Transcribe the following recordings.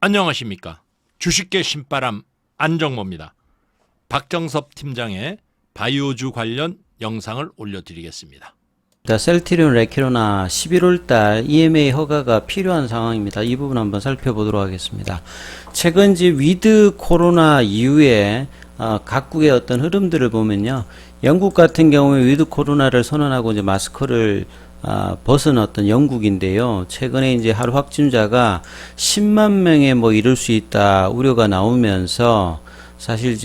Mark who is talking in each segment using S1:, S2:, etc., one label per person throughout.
S1: 안녕하십니까. 주식계 신바람 안정모입니다. 박정섭 팀장의 바이오주 관련 영상을 올려드리겠습니다.
S2: 셀트리온, 레키로나 11월달 EMA 허가가 필요한 상황입니다. 이 부분 한번 살펴보도록 하겠습니다. 최근 위드 코로나 이후에 각국의 어떤 흐름들을 보면요, 영국 같은 경우에 위드 코로나를 선언하고 이제 마스크를 벗은 어떤 영국인데요. 최근에 이제 하루 확진자가 10만 명에 이를 수 있다 우려가 나오면서 사실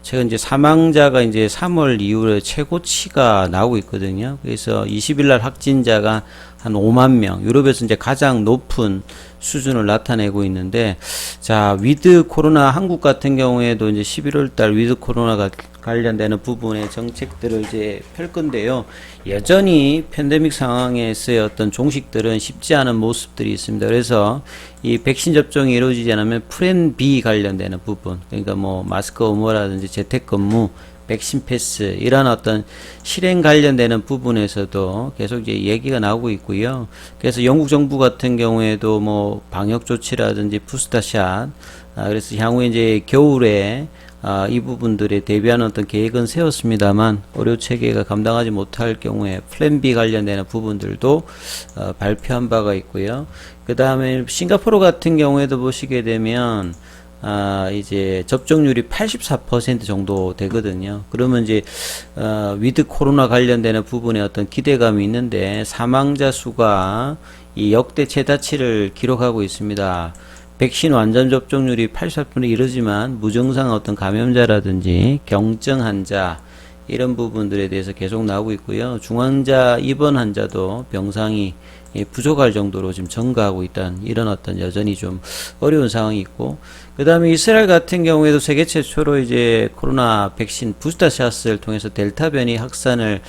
S2: 최근 사망자가 3월 이후에 최고치가 나오고 있거든요. 그래서 20일 날 확진자가 한 5만 명, 유럽에서 가장 높은 수준을 나타내고 있는데, 자, 위드 코로나 한국 같은 경우에도 11월 달 위드 코로나가 관련되는 부분의 정책들을 펼 건데요. 여전히 팬데믹 상황에서의 어떤 종식들은 쉽지 않은 모습들이 있습니다. 그래서 이 백신 접종이 이루어지지 않으면 플랜 B 관련되는 부분, 그러니까 마스크 의무라든지 재택근무, 백신 패스, 이런 어떤 실행 관련되는 부분에서도 계속 얘기가 나오고 있고요. 그래서 영국 정부 같은 경우에도 방역 조치라든지 부스터샷, 그래서 향후에 겨울에 이 부분들에 대비하는 어떤 계획은 세웠습니다만, 의료 체계가 감당하지 못할 경우에 플랜 B 관련되는 부분들도 발표한 바가 있고요. 그 다음에 싱가포르 같은 경우에도 보시게 되면 접종률이 84% 정도 되거든요. 그러면 위드 코로나 관련되는 부분에 어떤 기대감이 있는데, 사망자 수가 이 역대 최다치를 기록하고 있습니다. 백신 완전 접종률이 84%에 이르지만 무증상 어떤 감염자라든지 경증 환자, 이런 부분들에 대해서 계속 나오고 있고요. 중환자 입원 환자도 병상이 부족할 정도로 지금 증가하고 있다는, 이런 어떤 여전히 좀 어려운 상황이 있고, 그 다음에 이스라엘 같은 경우에도 세계 최초로 코로나 백신 부스터샷을 통해서 델타 변이 확산을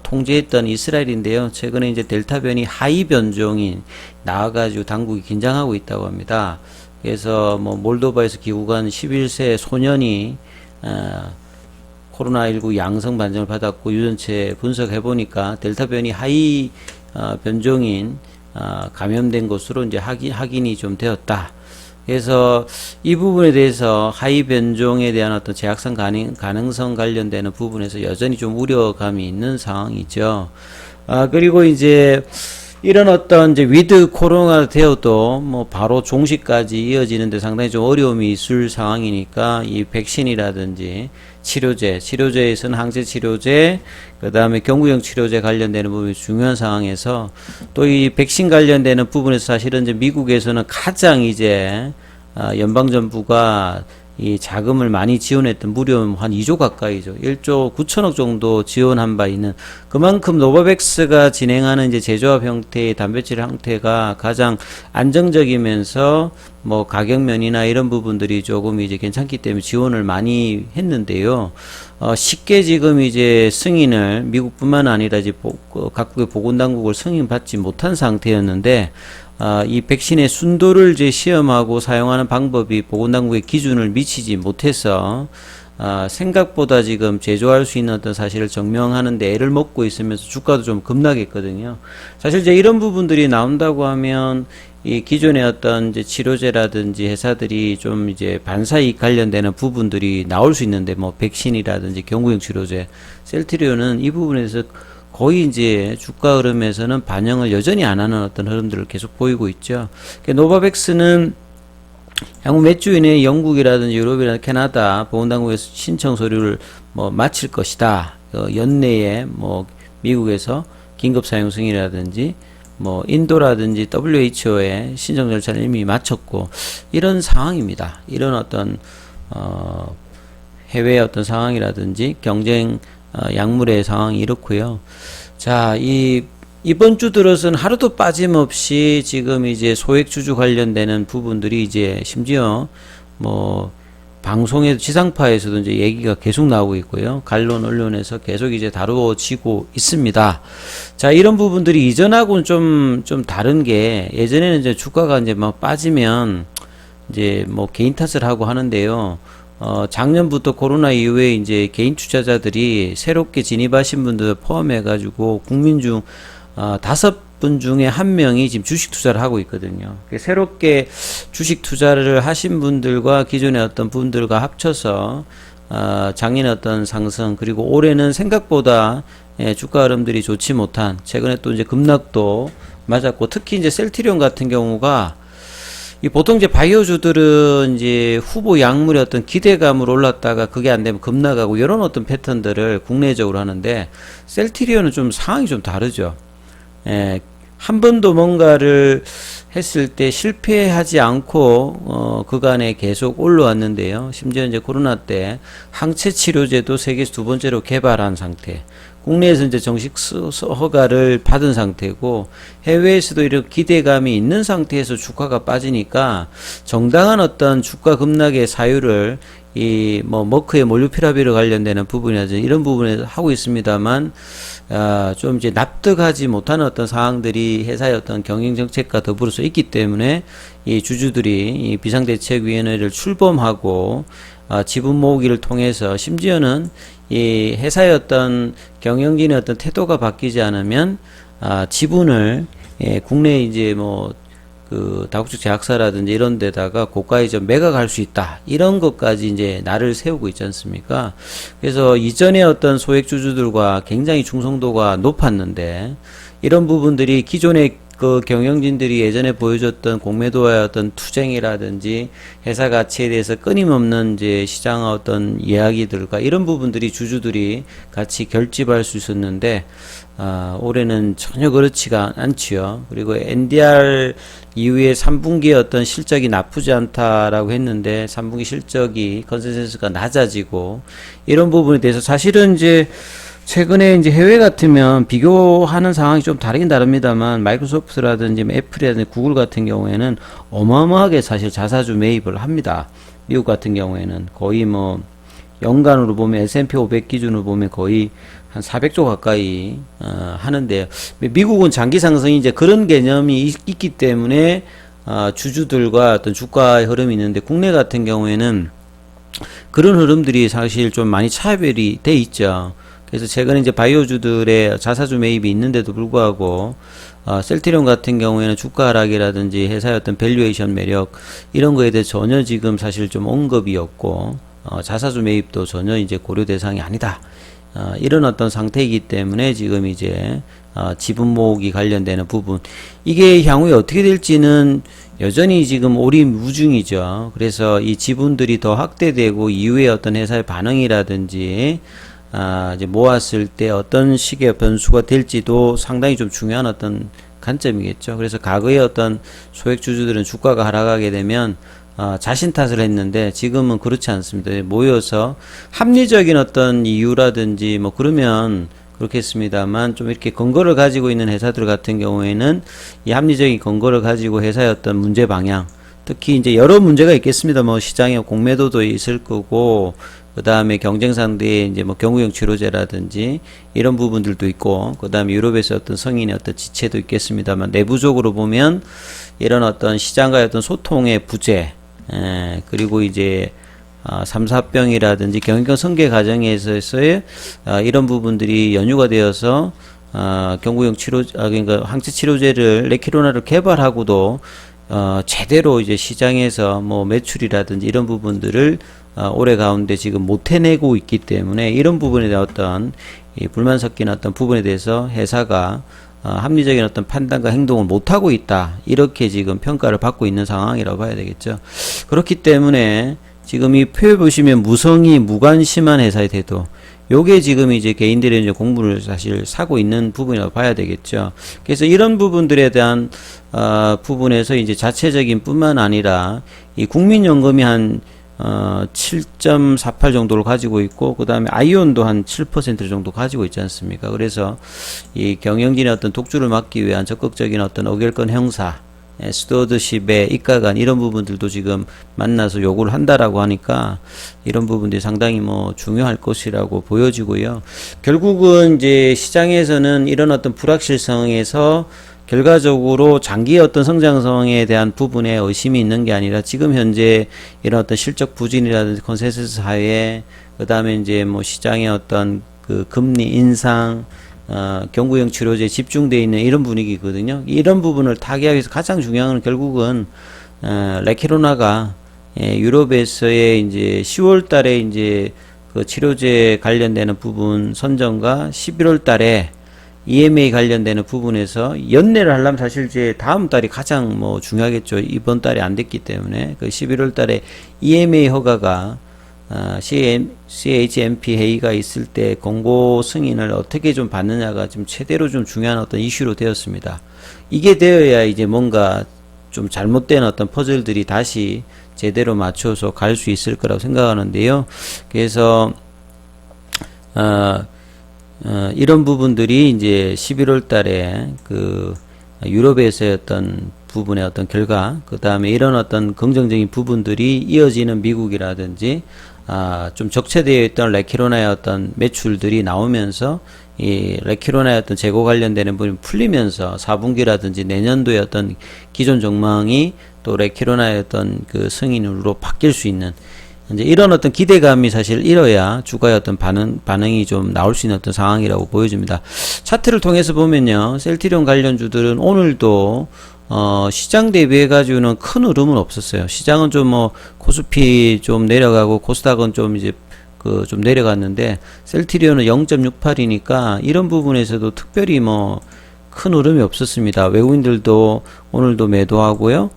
S2: 통제했던 이스라엘인데요. 최근에 델타 변이 하이 변종이 나와가지고 당국이 긴장하고 있다고 합니다. 그래서 몰도바에서 귀국한 11세 소년이 코로나19 양성 반증을 받았고, 유전체 분석해보니까 델타 변이 하이 변종인 감염된 것으로 확인이 좀 되었다. 그래서 이 부분에 대해서 하이 변종에 대한 어떤 재확산 가능성 관련되는 부분에서 여전히 좀 우려감이 있는 상황이죠. 그리고 이런 어떤 위드 코로나가 되어도 바로 종식까지 이어지는데 상당히 좀 어려움이 있을 상황이니까, 이 백신이라든지 치료제에서는 항체 치료제, 그 다음에 경구용 치료제 관련되는 부분이 중요한 상황에서, 또 이 백신 관련되는 부분에서 사실은 미국에서는 가장 연방정부가 이 자금을 많이 지원했던, 무려 한 2조 가까이죠. 1조 9천억 정도 지원한 바 있는, 그만큼 노바백스가 진행하는 제조합 형태의 단백질 형태가 가장 안정적이면서 가격 면이나 이런 부분들이 조금 괜찮기 때문에 지원을 많이 했는데요. 쉽게 지금 승인을, 미국뿐만 아니라 각국의 보건당국을 승인받지 못한 상태였는데, 이 백신의 순도를 시험하고 사용하는 방법이 보건당국의 기준을 미치지 못해서 생각보다 지금 제조할 수 있는 어떤 사실을 증명하는 데 애를 먹고 있으면서 주가도 좀 급락했거든요. 사실 이런 부분들이 나온다고 하면 이 기존의 어떤 치료제라든지 회사들이 좀 반사이익 관련되는 부분들이 나올 수 있는데, 백신이라든지 경구용 치료제, 셀트리온은 이 부분에서 거의 주가 흐름에서는 반영을 여전히 안 하는 어떤 흐름들을 계속 보이고 있죠. 노바백스는 향후 몇 주 이내에 영국이라든지 유럽이나 캐나다 보건당국에서 신청 서류를 마칠 것이다. 연내에 미국에서 긴급 사용 승인이라든지 인도라든지 WHO의 신청 절차를 이미 마쳤고, 이런 상황입니다. 이런 어떤 해외의 어떤 상황이라든지 경쟁 약물의 상황이 이렇고요. 자, 이번 주 들어서는 하루도 빠짐없이 지금 소액주주 관련되는 부분들이 심지어 방송에도, 지상파에서도 얘기가 계속 나오고 있고요. 간론 언론에서 계속 다루어지고 있습니다. 자, 이런 부분들이 이전하고는 좀 다른 게, 예전에는 주가가 빠지면 개인 탓을 하고 하는데요. 작년부터 코로나 이후에 개인 투자자들이 새롭게 진입하신 분들 포함해가지고 국민 중 5 분 중에 한 명이 지금 주식 투자를 하고 있거든요. 새롭게 주식 투자를 하신 분들과 기존의 어떤 분들과 합쳐서 작년에 어떤 상승, 그리고 올해는 생각보다 주가 흐름들이 좋지 못한, 최근에 또 이제 급락도 맞았고, 특히 이제 셀트리온 같은 경우가 보통 이제 바이오주들은 이제 후보 약물의 어떤 기대감으로 올랐다가 그게 안 되면 급락하고 이런 어떤 패턴들을 국내적으로 하는데, 셀트리온은 좀 상황이 좀 다르죠. 한 번도 뭔가를 했을 때 실패하지 않고 그간에 계속 올라왔는데요. 심지어 이제 코로나 때 항체 치료제도 세계에서 두 번째로 개발한 상태. 국내에서 이제 정식 허가를 받은 상태고, 해외에서도 이런 기대감이 있는 상태에서 주가가 빠지니까 정당한 어떤 주가 급락의 사유를 머크의 몰루피라비르 관련되는 부분이라든지 이런 부분에서 하고 있습니다만, 좀 이제 납득하지 못하는 어떤 사항들이 회사의 어떤 경영 정책과 더불어서 있기 때문에 이 주주들이 이 비상대책위원회를 출범하고 지분 모으기를 통해서, 심지어는 이 회사의 어떤 경영진의 어떤 태도가 바뀌지 않으면 지분을 국내 이제 그 다국적 제약사라든지 이런 데다가 고가에 좀 매각할 수 있다, 이런 것까지 이제 날을 세우고 있지 않습니까? 그래서 이전에 어떤 소액 주주들과 굉장히 충성도가 높았는데, 이런 부분들이 기존의 그 경영진들이 예전에 보여줬던 공매도와의 어떤 투쟁이라든지 회사 가치에 대해서 끊임없는 이제 시장 어떤 이야기들과 이런 부분들이 주주들이 같이 결집할 수 있었는데, 올해는 전혀 그렇지가 않지요. 그리고 NDR 이후에 3분기의 어떤 실적이 나쁘지 않다라고 했는데 3분기 실적이 컨센서스가 낮아지고, 이런 부분에 대해서 사실은 이제 최근에 이제 해외 같으면 비교하는 상황이 좀 다르긴 다릅니다만, 마이크로소프트라든지 애플이라든지 구글 같은 경우에는 어마어마하게 사실 자사주 매입을 합니다. 미국 같은 경우에는 거의 연간으로 보면 S&P 500 기준으로 보면 거의 한 400조 가까이 하는데요. 미국은 장기 상승이 이제 그런 개념이 있기 때문에 주주들과 어떤 주가의 흐름이 있는데, 국내 같은 경우에는 그런 흐름들이 사실 좀 많이 차별이 돼 있죠. 그래서 최근에 이제 바이오주들의 자사주 매입이 있는데도 불구하고 셀트리온 같은 경우에는 주가 하락이라든지 회사의 어떤 밸류에이션 매력 이런 거에 대해 전혀 지금 사실 좀 언급이 없고, 자사주 매입도 전혀 이제 고려 대상이 아니다, 이런 어떤 상태이기 때문에 지금 이제 지분 모으기 관련되는 부분, 이게 향후에 어떻게 될지는 여전히 지금 오리무중이죠. 그래서 이 지분들이 더 확대되고 이후에 어떤 회사의 반응이라든지 이제 모았을 때 어떤 식의 변수가 될지도 상당히 좀 중요한 어떤 관점이겠죠. 그래서 과거에 어떤 소액 주주들은 주가가 하락하게 되면 자신 탓을 했는데, 지금은 그렇지 않습니다. 모여서 합리적인 어떤 이유라든지 그러면 그렇겠습니다만, 좀 이렇게 근거를 가지고 있는 회사들 같은 경우에는 이 합리적인 근거를 가지고 회사의 어떤 문제 방향, 특히 이제 여러 문제가 있겠습니다. 시장에 공매도도 있을 거고, 그 다음에 경쟁 상대의 이제 경구용 치료제라든지 이런 부분들도 있고, 그 다음에 유럽에서 어떤 성인의 어떤 지체도 있겠습니다만, 내부적으로 보면 이런 어떤 시장과의 어떤 소통의 부재, 그리고 이제 3사병이라든지 경영권 승계 과정에서의 이런 부분들이 연유가 되어서 경구용 그러니까 항체 치료제를 레키로나를 개발하고도 제대로 이제 시장에서 매출이라든지 이런 부분들을 올해 가운데 지금 못 해내고 있기 때문에, 이런 부분에 대한 어떤 불만 섞인 어떤 부분에 대해서 회사가 합리적인 어떤 판단과 행동을 못하고 있다, 이렇게 지금 평가를 받고 있는 상황이라고 봐야 되겠죠. 그렇기 때문에 지금 이 표에 보시면 무성의 무관심한 회사의 태도, 요게 지금 이제 개인들의 이제 공부를 사실 사고 있는 부분이라고 봐야 되겠죠. 그래서 이런 부분들에 대한 부분에서 이제 자체적인 뿐만 아니라 이 국민연금이 한 7.48 정도를 가지고 있고, 그 다음에 아이온도 한 7% 정도 가지고 있지 않습니까? 그래서 이 경영진의 어떤 독주를 막기 위한 적극적인 어떤 어결권 형사, 스튜어드십의 입각안 이런 부분들도 지금 만나서 요구를 한다라고 하니까, 이런 부분들이 상당히 중요할 것이라고 보여지고요. 결국은 이제 시장에서는 이런 어떤 불확실성에서 결과적으로 장기의 어떤 성장성에 대한 부분에 의심이 있는 게 아니라, 지금 현재 이런 어떤 실적 부진이라든지 컨센서스 하에, 그 다음에 이제 시장의 어떤 그 금리 인상, 경구형 치료제에 집중되어 있는 이런 분위기거든요. 이런 부분을 타개하기 위해서 가장 중요한 건 결국은 레키로나가 유럽에서의 이제 10월 달에 이제 그 치료제 관련되는 부분 선정과 11월 달에 EMA 관련되는 부분에서 연내를 하려면 사실 이제 다음 달이 가장 뭐 중요하겠죠. 이번 달에 안 됐기 때문에 그 11월 달에 EMA 허가가 CHMP 회의가 있을 때 공고 승인을 어떻게 좀 받느냐가 지금 최대로 좀 중요한 어떤 이슈로 되었습니다. 이게 되어야 이제 뭔가 좀 잘못된 어떤 퍼즐들이 다시 제대로 맞춰서 갈 수 있을 거라고 생각하는데요. 그래서 이런 부분들이 이제 11월 달에 그 유럽에서의 어떤 부분의 어떤 결과, 그 다음에 이런 어떤 긍정적인 부분들이 이어지는 미국이라든지 좀 적체되어 있던 레키로나의 어떤 매출들이 나오면서 이 레키로나의 어떤 재고 관련되는 부분이 풀리면서 4분기라든지 내년도의 어떤 기존 전망이 또 레키로나의 어떤 그 승인으로 바뀔 수 있는 이제 이런 어떤 기대감이 사실 일어야 주가의 어떤 반응이 좀 나올 수 있는 어떤 상황이라고 보여집니다. 차트를 통해서 보면요, 셀트리온 관련주들은 오늘도 시장 대비해 가지고는 큰 흐름은 없었어요. 시장은 좀 뭐 코스피 좀 내려가고 코스닥은 좀 이제 그 좀 내려갔는데 셀트리온은 0.68이니까 이런 부분에서도 특별히 뭐 큰 흐름이 없었습니다. 외국인들도 오늘도 매도하고요.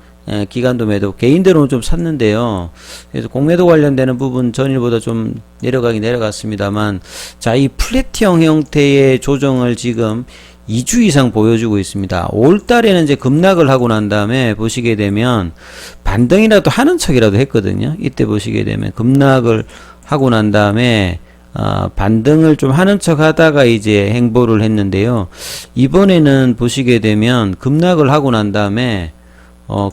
S2: 기관도 매도, 개인들은 좀 샀는데요. 그래서 공매도 관련되는 부분 전일보다 좀 내려가긴 내려갔습니다만, 자, 이 플랫형 형태의 조정을 지금 2주 이상 보여주고 있습니다. 5월 달에는 이제 급락을 하고 난 다음에 보시게 되면 반등이라도 하는 척이라도 했거든요. 이때 보시게 되면 급락을 하고 난 다음에 반등을 좀 하는 척 하다가 이제 행보를 했는데요. 이번에는 보시게 되면 급락을 하고 난 다음에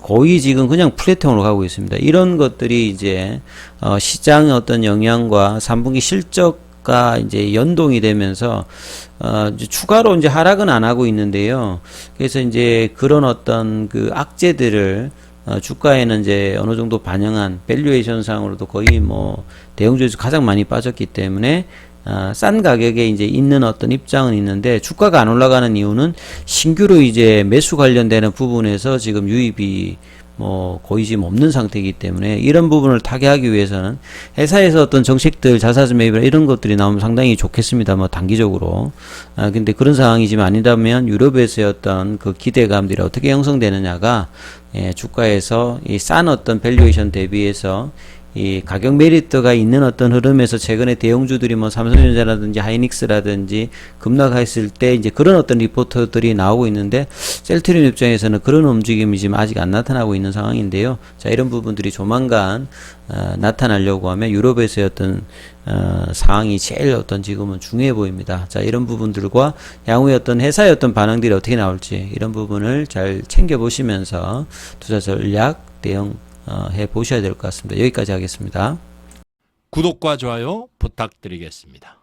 S2: 거의 지금 그냥 플랫형으로 가고 있습니다. 이런 것들이 이제 시장의 어떤 영향과 3분기 실적과 이제 연동이 되면서 이제 추가로 이제 하락은 안 하고 있는데요. 그래서 이제 그런 어떤 그 악재들을 주가에는 이제 어느 정도 반영한 밸류에이션 상으로도 거의 뭐 대형주에서 가장 많이 빠졌기 때문에 싼 가격에 이제 있는 어떤 입장은 있는데, 주가가 안 올라가는 이유는 신규로 이제 매수 관련되는 부분에서 지금 유입이 뭐 거의 지금 없는 상태이기 때문에 이런 부분을 타개하기 위해서는 회사에서 어떤 정책들, 자사주 매입이나 이런 것들이 나오면 상당히 좋겠습니다. 뭐 단기적으로. 근데 그런 상황이 지금 아니다면 유럽에서의 어떤 그 기대감들이 어떻게 형성되느냐가 주가에서 이 싼 어떤 밸류에이션 대비해서 이 가격 메리트가 있는 어떤 흐름에서 최근에 대형주들이 뭐 삼성전자라든지 하이닉스라든지 급락했을 때 이제 그런 어떤 리포트들이 나오고 있는데, 셀트리온 입장에서는 그런 움직임이 지금 아직 안 나타나고 있는 상황인데요. 자, 이런 부분들이 조만간 나타나려고 하면 유럽에서의 어떤 상황이 제일 어떤 지금은 중요해 보입니다. 자, 이런 부분들과 향후에 어떤 회사의 어떤 반응들이 어떻게 나올지 이런 부분을 잘 챙겨 보시면서 투자 전략 대응 해 보셔야 될 것 같습니다. 여기까지 하겠습니다.
S1: 구독과 좋아요 부탁드리겠습니다.